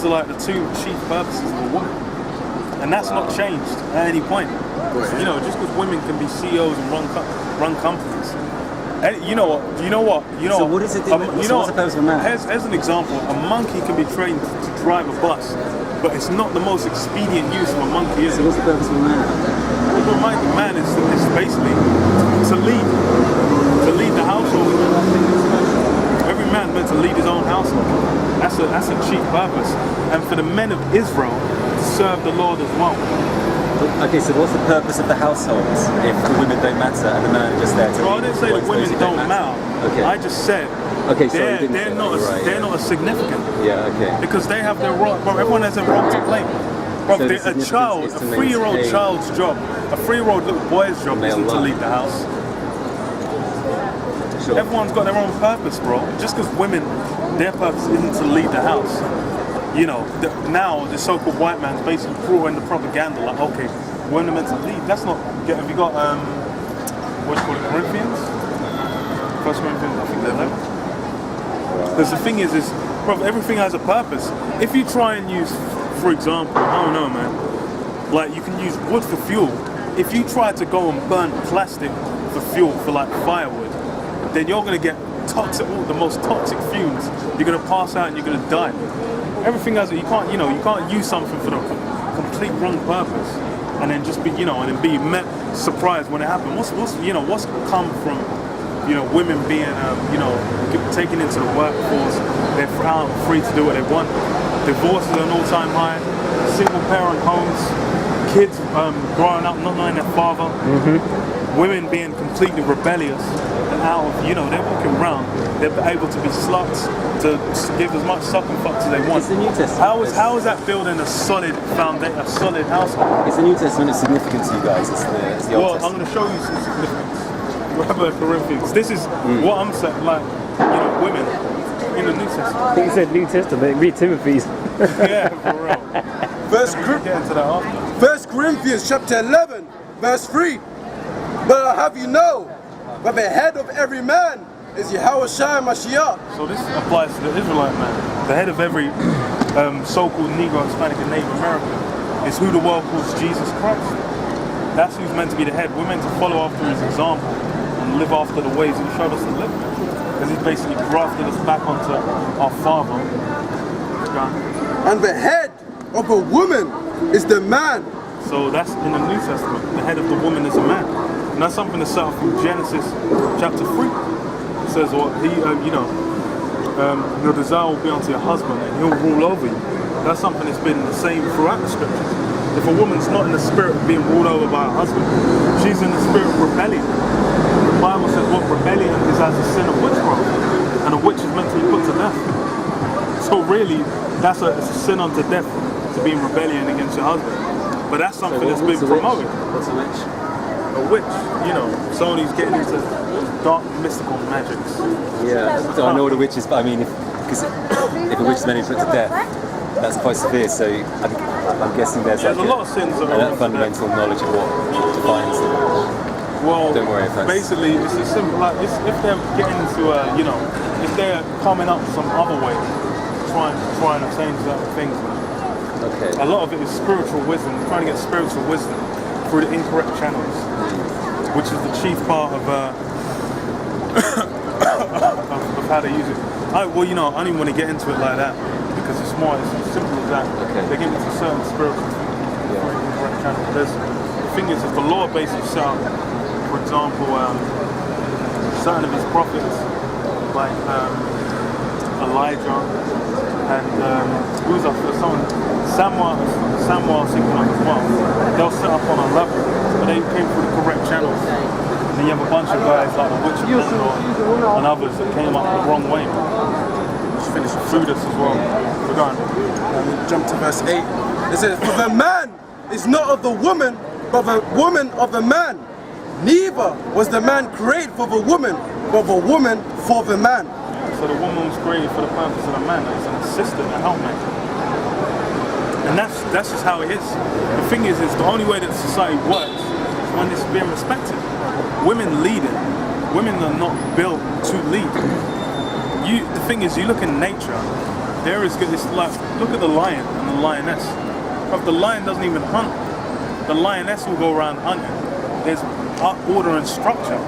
those are like the two chief purposes of a woman, and that's not changed at any point. Right. You know, just because women can be CEOs and run companies. And you know what? So what is it? What's the purpose of a man? As an example, a monkey can be trained to drive a bus, but it's not the most expedient use of a monkey, is it? So what's the purpose of a man? The man is basically to lead the household. Every man meant to lead his own household. That's a chief purpose. And for the men of Israel to serve the Lord as well. Okay, so what's the purpose of the household if the women don't matter and the men are just there to... Well, I didn't say the women don't matter. Okay. I just said they're not as significant. Yeah, okay. Because they have their role. Bro, everyone has a role to play. Bro, So the a significance is to 3-year-old maintain- child's job, a 3-year-old little boy's job Male isn't to life. lead the house. Sure. Everyone's got their own purpose, bro. Just because women, their purpose isn't to lead the house. You know, now the so-called white man's basically brought in the propaganda, like, okay, women are meant to lead. That's not. Have you got what do you call it, Corinthians? 1 Corinthians, I think they're 11. Because the thing is, bro, everything has a purpose. If you try and use, for example, I don't know, man, like you can use wood for fuel. If you try to go and burn plastic for fuel, for like firewood, then you're gonna get the most toxic fumes. You're gonna pass out and you're gonna die. Everything has, you can't use something for the complete wrong purpose, and then just be, and then be met surprised when it happens. What's come from, women being, taken into the workforce? They're free to do what they want. Divorces are an all-time high. Single parent homes. Kids growing up not knowing their father. Mm-hmm. Women being completely rebellious and out of, they're walking around. They're able to be sluts, to give as much suck and fuck as they want. It's the New Testament. How is that building a solid foundation, a solid household? It's the New Testament. It's significant to you guys. It's the Old Well, I'm Testament. going to show you some significance. Grab Corinthians. This is what I'm saying, like, women in the New Testament. I think you said New Testament, read Timothy's. Yeah, for real. Get into that after. 1 Corinthians chapter 11, verse 3. But I have you know, that the head of every man is Yahushua Mashiach. So this applies to the Israelite man. The head of every so-called Negro, Hispanic, and Native American is who the world calls Jesus Christ. That's who's meant to be the head. We're meant to follow after his example and live after the ways he showed us to live. Because he's basically grafted us back onto our Father. And the head of a woman is the man. So that's in the New Testament. The head of the woman is a man. And that's something that's set up from Genesis chapter 3. It says, your desire will be unto your husband and he'll rule over you. That's something that's been the same throughout the scriptures. If a woman's not in the spirit of being ruled over by her husband, she's in the spirit of rebellion. The Bible says what rebellion is as a sin of witchcraft, and a witch is meant to be put to death. So really, it's a sin unto death to be in rebellion against your husband. But that's something that's been promoted. What's a witch? A witch, someone who's getting into dark mystical magics. Yeah, so I know what a witch is, but I mean, if a witch is meant to be put to death, that's quite severe. So I'm guessing there's a lot of sins that a fundamental knowledge of what defines them. Well, don't worry if that's... basically, it's as simple like if they're getting into if they're coming up with some other way, trying to change certain things. Okay. A lot of it is spiritual wisdom, trying to get spiritual wisdom through the incorrect channels, which is the chief part of how they use it. I don't even want to get into it like that because it's as simple as that. Okay. They get into certain spiritual things through the incorrect channels. The thing is, if the Lord basically set up, for example, certain of his prophets, like Elijah and who's up there? Samuel thinking of as well. They'll set up on a level, but they came through the correct channels. And then you have a bunch of guys like the Witch of Endor and others that came up the wrong way. Which finished through this as well. We're going. Jump to verse 8. It says, for the man is not of the woman, but the woman of the man. Neither was the man created for the woman, but the woman for the man. So the woman was created for the purpose of the man. It's an assistant, a helpmate. And that's just how it is. The thing is the only way that society works is when it's being respected. Women leading. Women are not built to lead. The thing is, you look in nature, There is, it's like, look at the lion and the lioness. But the lion doesn't even hunt. The lioness will go around hunting. There's order and structure.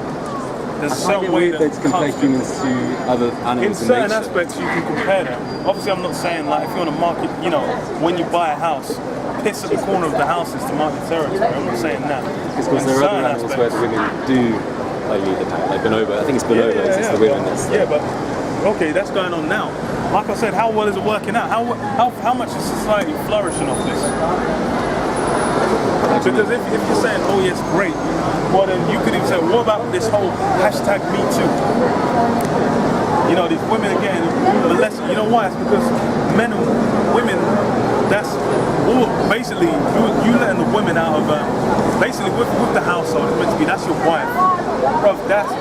There's a I find certain it way weird to compare that humans to other in animals in certain nature. aspects you can compare them. Obviously I'm not saying like if you're on a market, you know, when you buy a house, piss at the corner of the house is to market territory. I'm not saying that. Because there are other animals where the women do lead the pack, like bonobo. I think it's bonobos, it's the women that's... Yeah, but okay, that's going on now. Like I said, how well is it working out? How much is society flourishing off this? Because if you're saying, oh yes, great, well then you could even say, what about this whole hashtag Me Too? You know, these women are getting molested. You know why? It's because men and women, that's all, basically, you letting the women out of, basically with the household, it's meant to be, that's your wife. Bruv, that's,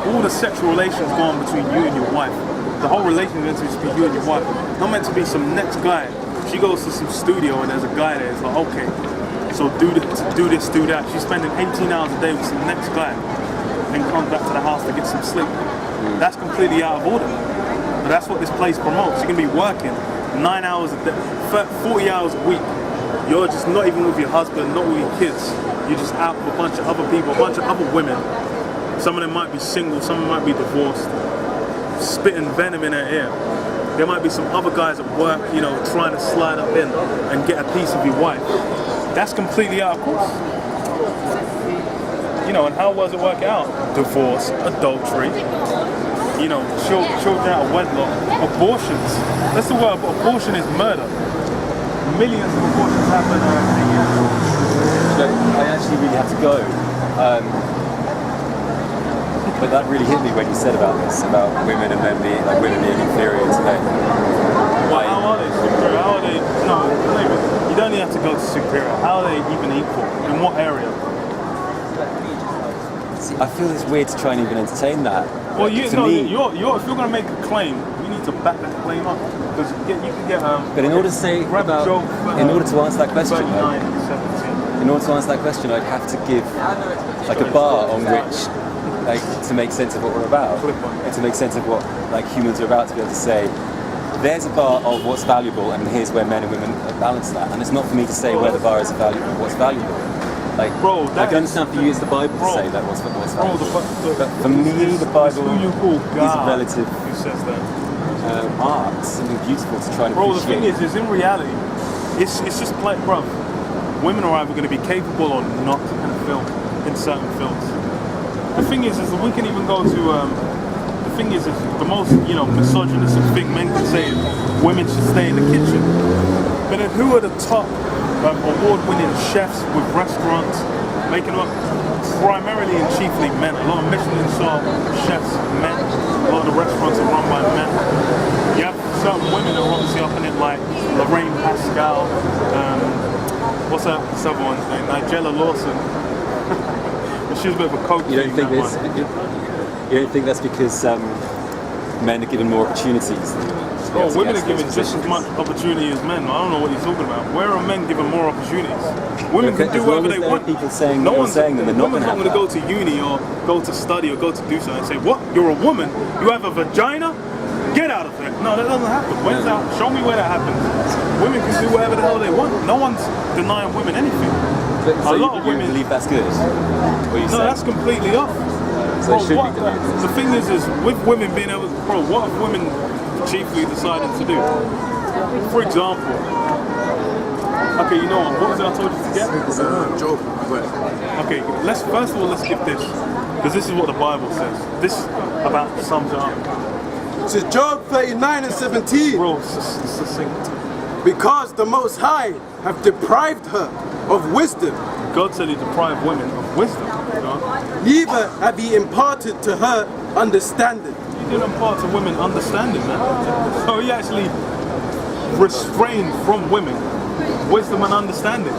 all the sexual relations go on between you and your wife. The whole relationship is meant to be you and your wife. Not meant to be some next guy. She goes to some studio and there's a guy there, it's like, okay, so do this, do that. She's spending 18 hours a day with some next guy, then comes back to the house to get some sleep. That's completely out of order. But that's what this place promotes. You're gonna be working 9 hours a day, 40 hours a week. You're just not even with your husband, not with your kids. You're just out with a bunch of other people, a bunch of other women. Some of them might be single, some of them might be divorced, spitting venom in her ear. There might be some other guys at work, you know, trying to slide up in and get a piece of your wife. That's completely out of course. You know, and how was it work out? Divorce, adultery, you know, children out of wedlock, abortions. That's the word, abortion is murder. Millions of abortions happen a year. I actually really have to go. But that really hit me when you said about this, about women and then women being inferior to men. Well, how are they superior? How are they? No, you don't even have to go to superior. How are they even equal? In what area? See, I feel it's weird to try and even entertain that. Well, me, if you're going to make a claim, you need to back the claim up because you can get. But in order to say about, in order to answer that question, in order to answer that question, I'd have to give like a bar on which, like, to make sense of what we're about, and to make sense of what like humans are about, to be able to say, there's a bar of what's valuable, and here's where men and women balance that. And it's not for me to say where the bar is valuable, what's valuable. Like, bro, I can understand for you it's the Bible to say that what's valuable. But for me, the Bible is a relative who says that? art, something beautiful to try and bro, appreciate. the thing is in reality, it's just like, bro, women are either going to be capable or not in a film, in certain films. The thing is that we can even go to, the thing is the most, you know, misogynistic thing men can say is women should stay in the kitchen. But then who are the top award-winning chefs with restaurants, making up primarily and chiefly men? A lot of Michelin star chefs, men. A lot of the restaurants are run by men. You have certain women that are obviously up in it, like Lorraine Pascal, what's that other one's name? Nigella Lawson. She's a bit of a coach. You don't think this? You don't think that's because men are given more opportunities? Oh, women are given just as much opportunity as men. I don't know what you're talking about. Where are men given more opportunities? Women can do whatever they want. People saying, no one's saying that they're not women's not going to go to uni or go to study or go to do something and say, what? You're a woman? You have a vagina? Get out of it. No, that doesn't happen. Where's that? Show me where that happens. Women can do whatever the hell they want. No one's denying women anything. But, so a lot of women believe that's good. No, that's completely off. So bro, it should be delivered. The thing is with women being able to, bro, what have women chiefly decided to do? For example, okay, you know what was it I told you to get? Job. Okay, first of all, let's give this, because this is what the Bible says. This about sums it up. It says Job 39 and 17. Bro, succinct. Because the Most High have deprived her of wisdom. God said he deprived women of wisdom. You know? Neither have he imparted to her understanding. He didn't impart to women understanding, man. So he actually restrained from women wisdom and understanding.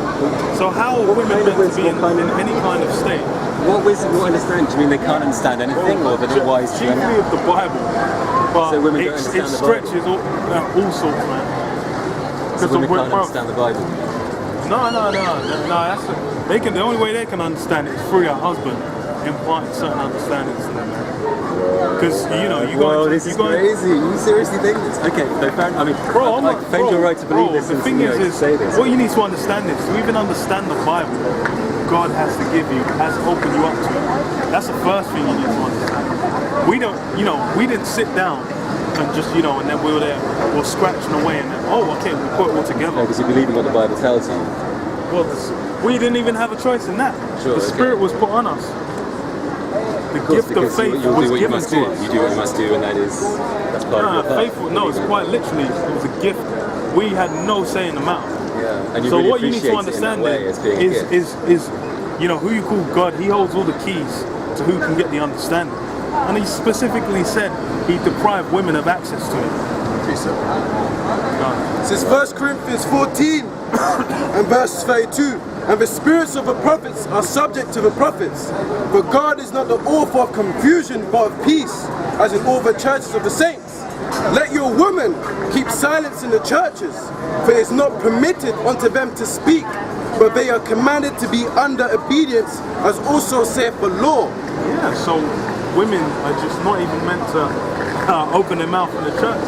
So how are women meant to be in any kind of state? What wisdom, what understanding? Do you mean they can't understand anything, or they're not wise to Chiefly anything? of the Bible. But So women it don't understand the stretches all sorts, man. So women can't understand the Bible. No. That's they can. The only way they can understand it is through your husband. imparting certain understandings to them, man. Because you know, you Well, go. this is crazy. You seriously think this? Okay, so I mean, Bro, I defend your right to believe this. The and, thing you know, is, to say this. what you need to understand is to even understand the Bible, God has to give you, has opened you up to it. That's the first thing you need to understand. We don't, you know, we didn't sit down and just, you know, and then we were there, we're scratching away, and then, oh, okay, we put it all together. Because you believe in what the Bible tells you. Well, we didn't even have a choice in that. Sure, the Spirit was put on us. The gift of Because faith you'll was do what you given must to do. us. You do what you must do, and that's part of your path. Faithful. No, it's quite literally. It was a gift. We had no say in the matter. Yeah, and you So really what you need to appreciate it in that understand way as being a gift. is, you know, who you call God. He holds all the keys to who can get the understanding. And he specifically said he deprived women of access to it. This is 1 Corinthians 14 and verse 32. And the spirits of the prophets are subject to the prophets. For God is not the author of confusion, but of peace, as in all the churches of the saints. Let your women keep silence in the churches, for it is not permitted unto them to speak, but they are commanded to be under obedience, as also saith the law. Yeah. So women are just not even meant to open their mouth in the church.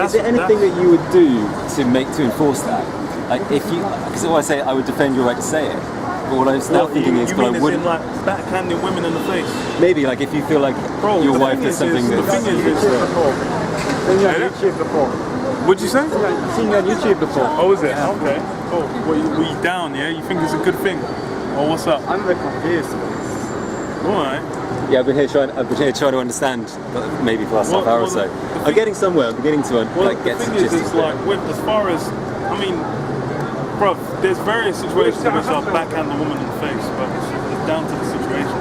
Is there anything that you would do to enforce that? Like if you, because I say I would defend your right to say it, but what I was now thinking is, you but mean I as wouldn't. in like backhanding women in the face? Maybe like if you feel like Bro, your the wife thing does is something the that's. thing is, YouTube before. what'd you say? I've seen you on YouTube before. Oh, is it? Okay. Cool. Were you down? Yeah. You think it's a good thing? Or what's up? I'm a bit confused. All right. Yeah, I've been here trying to understand, maybe for the last half hour or so. I'm getting somewhere. I'm beginning to Well, like get the some thing is, gist it's of it. like with, as far as, I mean, bruv, there's various situations in which I'll backhand the woman in the face, but it's down to the situation.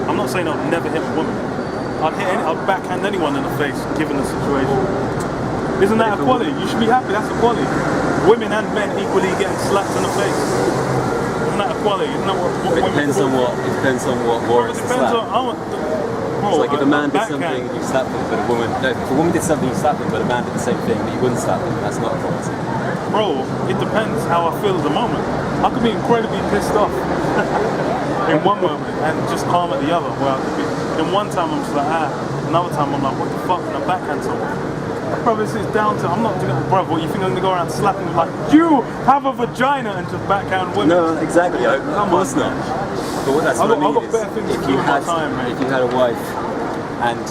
I'm not saying I'll never hit a woman. I'll backhand anyone in the face, given the situation. Isn't that equality? You should be happy. That's equality. Women and men equally getting slapped in the face. Isn't that equality? Isn't that what It women depends on what. It depends on what It warrants the depends slap. on. It's like if a man did backhand. something, you slap them, but a woman. No, if a woman did something, you slap them, but a man did the same thing, but you wouldn't slap them. That's not equality. Bro, it depends how I feel at the moment. I could be incredibly pissed off in one moment and just calm at the other. Where I could be, in one time I'm just like, another time I'm like, what the fuck, and I backhand someone. Bro, this is down to, I'm not doing it, bro, what, you think I'm gonna go around slapping like, you have a vagina and just backhand women? No, exactly. Of course not. But what that's I've what got I mean better things is, to if do you with my had, time, mate. if you had a wife and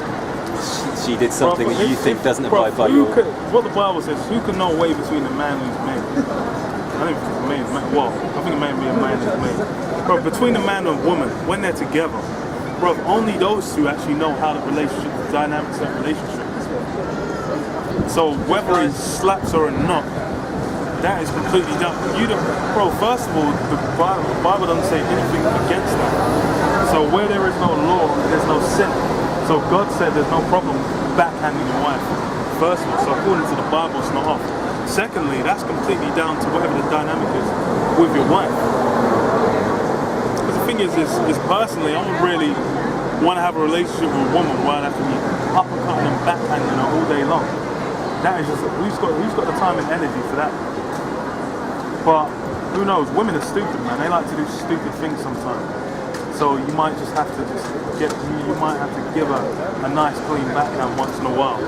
she did something Bro, that you think doesn't abide by who your. what the Bible says, who can know way between a man who's made? I think it's made, well, I think it may be a man who's made. Bro, between a man and a woman, when they're together, bro, only those two actually know how the relationship, the dynamics of that relationship is. So whether he slaps her or not, that is completely done. You don't, bro. First of all, the Bible doesn't say anything against that. So where there is no law, there's no sin. So God said there's no problem backhanding your wife. First of all, so according to the Bible, it's not off. Secondly, that's completely down to whatever the dynamic is with your wife. Because the thing is personally, I don't really want to have a relationship with a woman where I'd have to be uppercutting and backhanding her all day long. That is just, who's got the time and energy for that? But who knows? Women are stupid, man. They like to do stupid things sometimes. So you might just have to you might have to give her a nice clean backhand once in a while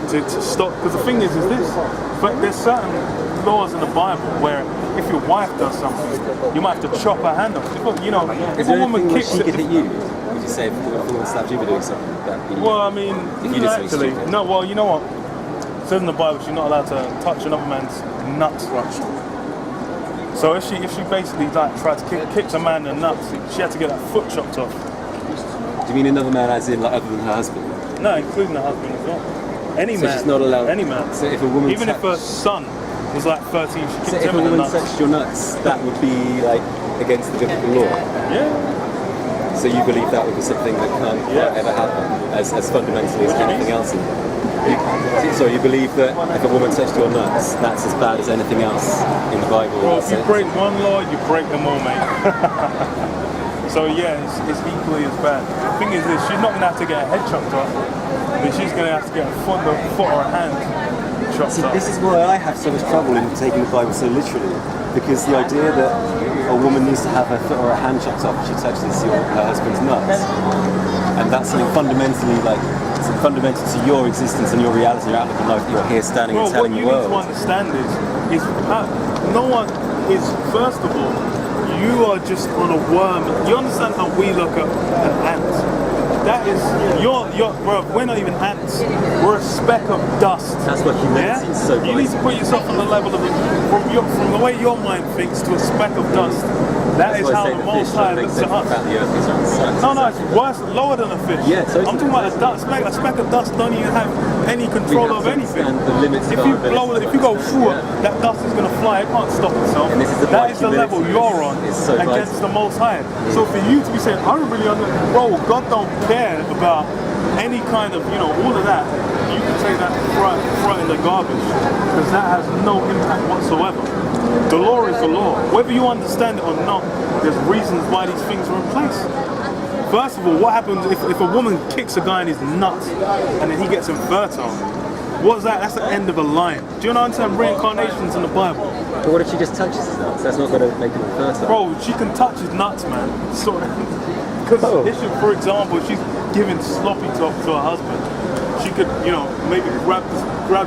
to stop. Because the thing is this. But there's certain laws in the Bible where if your wife does something, you might have to chop her hand off. You know, if a woman kicks she it, could hit you, would you say if a woman slapped you for doing something? well, I mean, if you did something actually, stupid. no. Well, you know what? It says in the Bible she's not allowed to touch another man's nuts, right? So if she basically like tried to kick a man in the nuts, she had to get that foot chopped off. Do you mean another man as in like other than her husband? No, including the husband as well. Any So man. she's not allowed. Any man. So if a woman, even if her son was like 13, she kicked so if him a in the woman nuts. touched your nuts, that would be like against the biblical law. Yeah. So you believe that would be something that can't quite ever happen, as fundamentally as anything else. So you believe that if a woman touched your nuts, that's as bad as anything else in the Bible? Well, if you That's it? break one law, you break them all, mate. So yeah, it's equally as bad. The thing is this, she's not going to have to get her head chopped off, but she's going to have to get a foot or a hand chopped See, off. this is why I have so much trouble in taking the Bible so literally, because the idea that a woman needs to have her foot or her hand chopped off if she touches her husband's nuts. And that's something fundamentally fundamental to your existence and your reality, your outlook on life. You're here standing and telling the world. What you need to understand is no one is, first of all, you are just on a worm. You understand how we look at ants? That is, bro, we're not even ants. We're a speck of dust. That's what humanity is so You need to put yourself on the level of, from the way your mind thinks to a speck of dust. That is how the Most High looks at us. No, it's worse, lower than a fish. Yeah, totally. I'm talking about a speck of dust don't even have any control of anything. If you blow it, if you go through it, that dust is going to fly. It can't stop itself. And this is that is the level you're on against the Most High. So for you to be saying, I don't really understand, bro, God don't care about any kind of, all of that. You can take that right in the garbage because that has no impact whatsoever. The law is the law. Whether you understand it or not, there's reasons why these things are in place. First of all, what happens if a woman kicks a guy in his nuts and then he gets infertile? What's that? That's the end of a line. Do you understand reincarnations in the Bible? But what if she just touches his nuts? That's not going to make him infertile. Bro, she can touch his nuts, man. Because for example, she's giving sloppy top to her husband. She could, maybe grab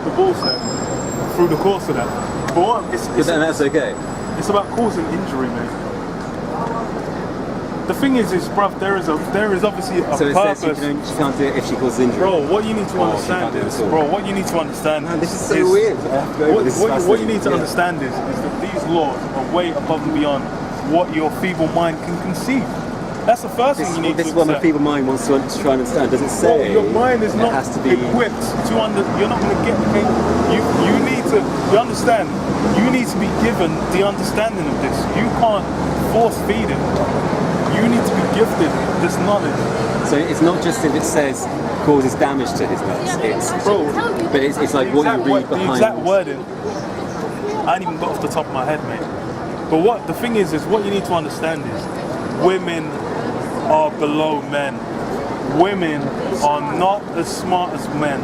the ball set through the course of that. But that's okay. It's about causing injury, mate. The thing is, bruv, there is obviously a purpose. So she can't do it if she causes injury. Bro, what you need to understand is, Man, this is so weird. What you need to understand is that these laws are way above and beyond what your feeble mind can conceive. That's the first thing you need to accept. This is what my feeble mind wants to try and understand. It doesn't say. Well, your mind is not has to be equipped to you're not going to get. You need to. You understand? You need to be given the understanding of this. You can't force feed it. You need to be gifted this knowledge. So it's not just if it says causes damage to his nuts. But it's like what you read behind. The exact wording. I ain't even got off the top of my head, mate. But the thing is what you need to understand is women are below men. Women are not as smart as men.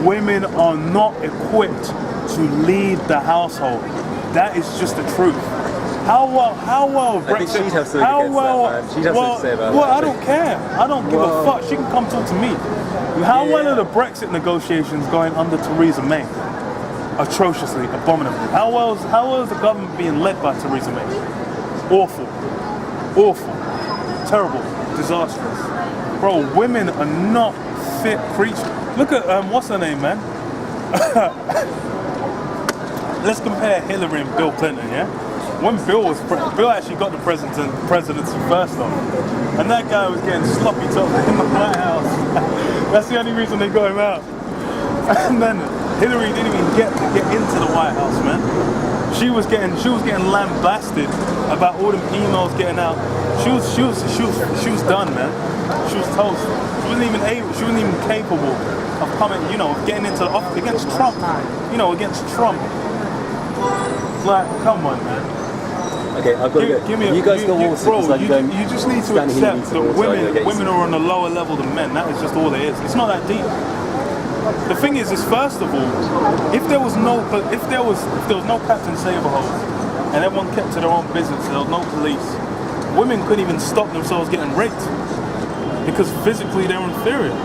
Women are not equipped to lead the household. That is just the truth. How well Brexit? I think she'd have something against that, man. She'd have something to say about that. I don't care. I don't give a fuck. She can come talk to me. How well are the Brexit negotiations going under Theresa May? Atrociously, abominably. How well is the government being led by Theresa May? Awful, terrible, disastrous. Bro, women are not fit creatures. Look at what's her name, man? Let's compare Hillary and Bill Clinton, yeah? When Bill actually got the presidency first off, and that guy was getting sloppy top in the White House. That's the only reason they got him out. And then Hillary didn't even get into the White House, man. She was getting lambasted about all them emails getting out. She was done, man. She was toast. She wasn't even capable of coming, getting into the office against Trump. Against Trump. It's like, come on, man. Okay, I've got to go. You guys go bro, you just need to accept that women are on a lower level than men. That is just all it is. It's not that deep. The thing is first of all, if there was no Captain Saberhose and everyone kept to their own business, there was no police, women couldn't even stop themselves getting raped because physically they're inferior.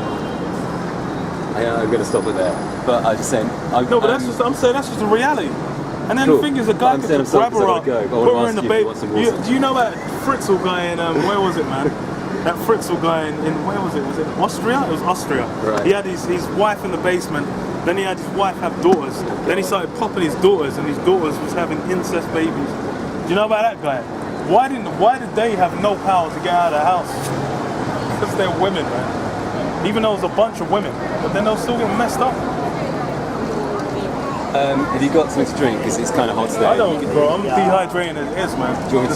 I'm going to stop it there. But I'm just saying. I'm saying that's just the reality. And then the thing is, a guy could just grab her up, put her in the baby. Do you know that Fritzl guy in where was it, man? That Fritzl guy in where was it? Was it Austria? It was Austria. Right. He had his wife in the basement. Then he had his wife have daughters. Then he started popping his daughters, and his daughters was having incest babies. Do you know about that guy? Why did they have no power to get out of the house? Because they're women, man. Even though it was a bunch of women, but then they'll still get messed up. Have you got something to drink? Because it's kind of hot today. I don't, bro. I'm dehydrating as it is, man. Do you want me to